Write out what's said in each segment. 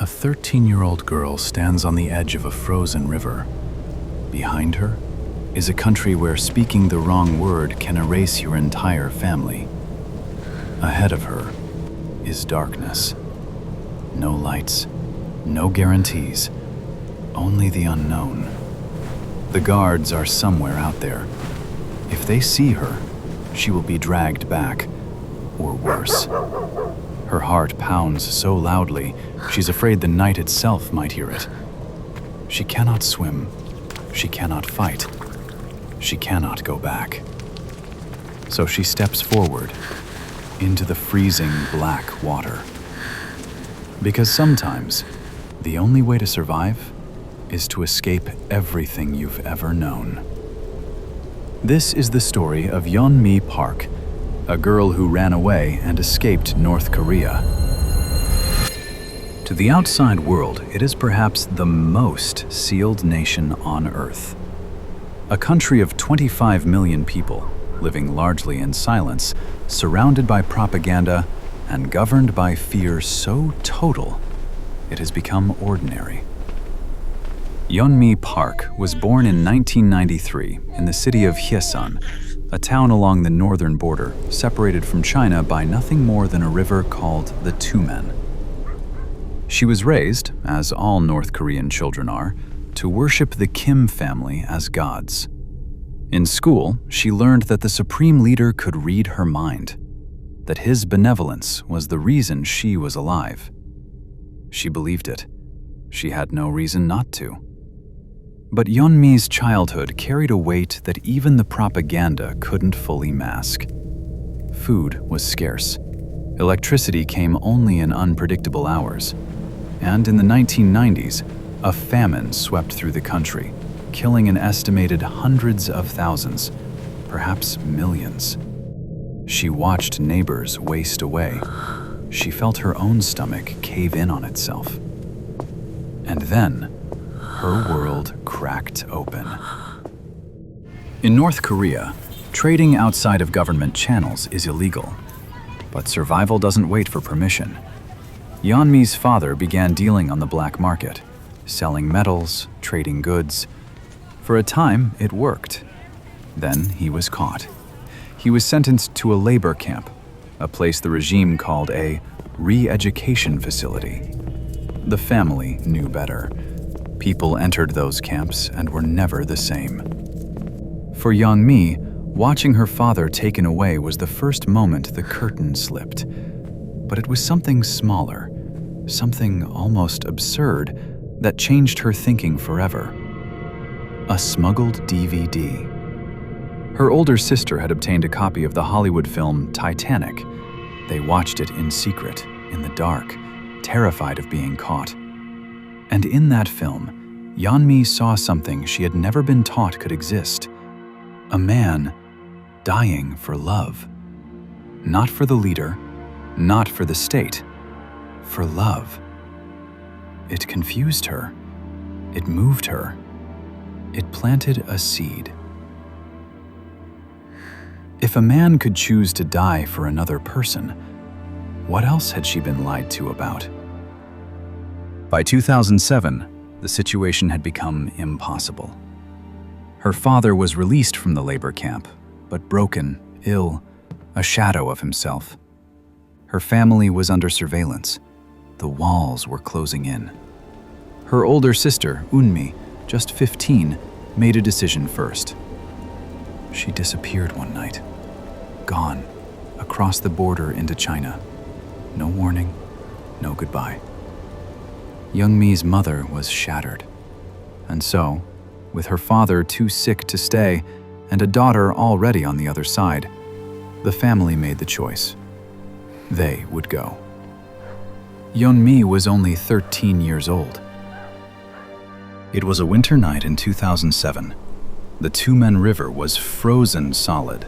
A 13-year-old girl stands on the edge of a frozen river. Behind her is a country where speaking the wrong word can erase your entire family. Ahead of her is darkness. No lights, no guarantees, only the unknown. The guards are somewhere out there. If they see her, she will be dragged back, or worse. Her heart pounds so loudly, she's afraid the night itself might hear it. She cannot swim. She cannot fight. She cannot go back. So she steps forward into the freezing black water. Because sometimes, the only way to survive is to escape everything you've ever known. This is the story of Yeonmi Park, a girl who ran away and escaped North Korea. To the outside world, it is perhaps the most sealed nation on Earth. A country of 25 million people, living largely in silence, surrounded by propaganda, and governed by fear so total, it has become ordinary. Yeonmi Park was born in 1993 in the city of Hyesan, a town along the northern border, separated from China by nothing more than a river called the Tumen. She was raised, as all North Korean children are, to worship the Kim family as gods. In school, she learned that the supreme leader could read her mind, that his benevolence was the reason she was alive. She believed it. She had no reason not to. But Yeonmi's childhood carried a weight that even the propaganda couldn't fully mask. Food was scarce. Electricity came only in unpredictable hours. And in the 1990s, a famine swept through the country, killing an estimated hundreds of thousands, perhaps millions. She watched neighbors waste away. She felt her own stomach cave in on itself. And then, her world cracked open. In North Korea, trading outside of government channels is illegal. But survival doesn't wait for permission. Yeonmi's father began dealing on the black market, selling metals, trading goods. For a time, it worked. Then he was caught. He was sentenced to a labor camp, a place the regime called a re-education facility. The family knew better. People entered those camps and were never the same. For Yeonmi, watching her father taken away was the first moment the curtain slipped. But it was something smaller, something almost absurd, that changed her thinking forever. A smuggled DVD. Her older sister had obtained a copy of the Hollywood film Titanic. They watched it in secret, in the dark, terrified of being caught. And in that film, Yeonmi saw something she had never been taught could exist. A man dying for love. Not for the leader, not for the state, for love. It confused her. It moved her. It planted a seed. If a man could choose to die for another person, what else had she been lied to about? By 2007, the situation had become impossible. Her father was released from the labor camp, but broken, ill, a shadow of himself. Her family was under surveillance. The walls were closing in. Her older sister, Eunmi, just 15, made a decision first. She disappeared one night, gone, across the border into China. No warning, no goodbye. Yeonmi's mother was shattered. And so, with her father too sick to stay and a daughter already on the other side, the family made the choice. They would go. Yeonmi was only 13 years old. It was a winter night in 2007. The Tumen River was frozen solid.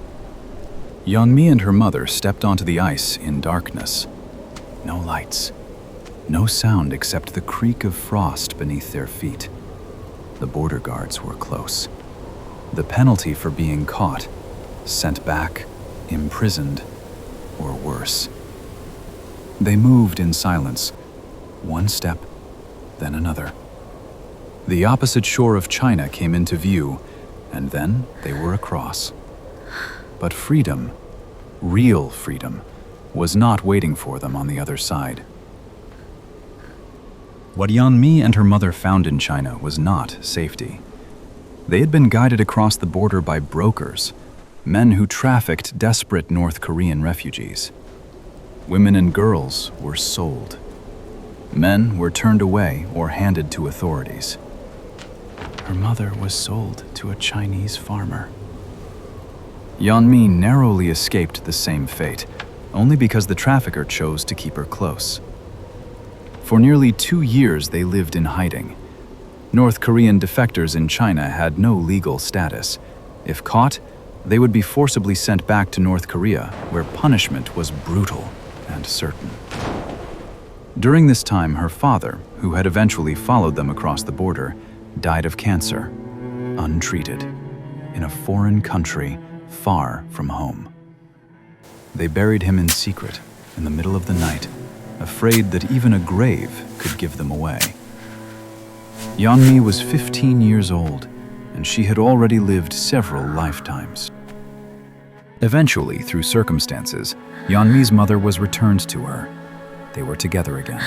Yeonmi and her mother stepped onto the ice in darkness. No lights. No sound except the creak of frost beneath their feet. The border guards were close. The penalty for being caught, sent back, imprisoned, or worse. They moved in silence, one step then another. The opposite shore of China came into view, and then they were across. But freedom, real freedom, was not waiting for them on the other side. What Yeonmi and her mother found in China was not safety. They had been guided across the border by brokers, men who trafficked desperate North Korean refugees. Women and girls were sold. Men were turned away or handed to authorities. Her mother was sold to a Chinese farmer. Yeonmi narrowly escaped the same fate, only because the trafficker chose to keep her close. For nearly 2 years they lived in hiding. North Korean defectors in China had no legal status. If caught, they would be forcibly sent back to North Korea, where punishment was brutal and certain. During this time, her father, who had eventually followed them across the border, died of cancer, untreated, in a foreign country far from home. They buried him in secret, in the middle of the night, afraid that even a grave could give them away. Yeonmi was 15 years old, and she had already lived several lifetimes. Eventually, through circumstances, Yeonmi's mother was returned to her. They were together again.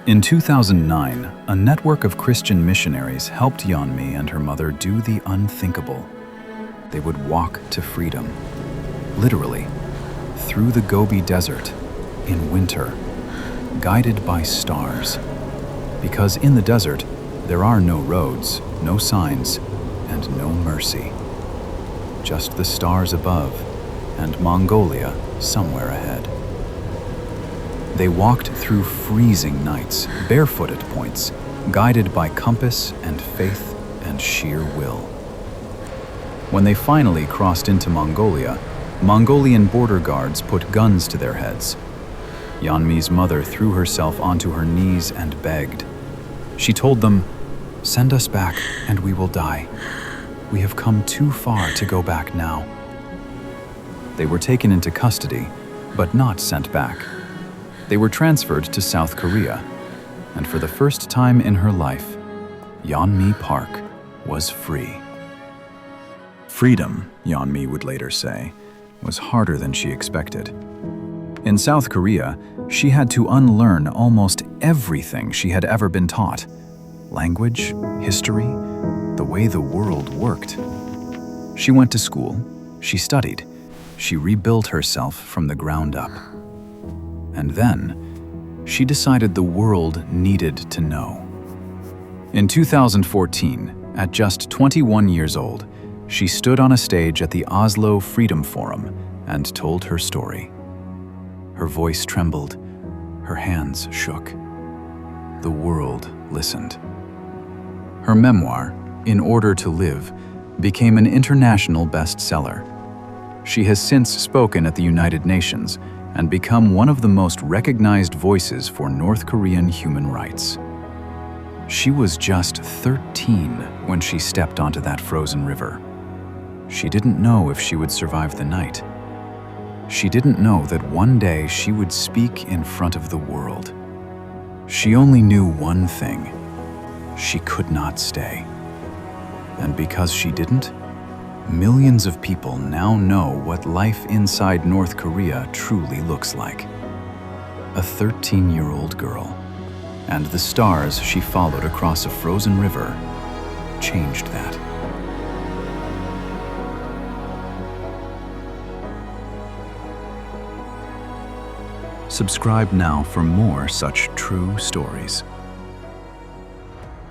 In 2009, a network of Christian missionaries helped Yeonmi and her mother do the unthinkable. They would walk to freedom, literally, through the Gobi Desert, in winter, guided by stars. Because in the desert, there are no roads, no signs, and no mercy. Just the stars above, and Mongolia somewhere ahead. They walked through freezing nights, barefoot at points, guided by compass and faith and sheer will. When they finally crossed into Mongolia, Mongolian border guards put guns to their heads. Yeonmi's mother threw herself onto her knees and begged. She told them, "Send us back and we will die. We have come too far to go back now." They were taken into custody, but not sent back. They were transferred to South Korea, and for the first time in her life, Yeonmi Park was free. Freedom, Yeonmi would later say, was harder than she expected. In South Korea, she had to unlearn almost everything she had ever been taught: language, history, the way the world worked. She went to school, she studied, she rebuilt herself from the ground up. And then, she decided the world needed to know. In 2014, at just 21 years old, she stood on a stage at the Oslo Freedom Forum and told her story. Her voice trembled, her hands shook. The world listened. Her memoir, In Order to Live, became an international bestseller. She has since spoken at the United Nations and become one of the most recognized voices for North Korean human rights. She was just 13 when she stepped onto that frozen river. She didn't know if she would survive the night. She didn't know that one day she would speak in front of the world. She only knew one thing: she could not stay. And because she didn't, millions of people now know what life inside North Korea truly looks like. A 13-year-old girl, and the stars she followed across a frozen river changed that. Subscribe now for more such true stories.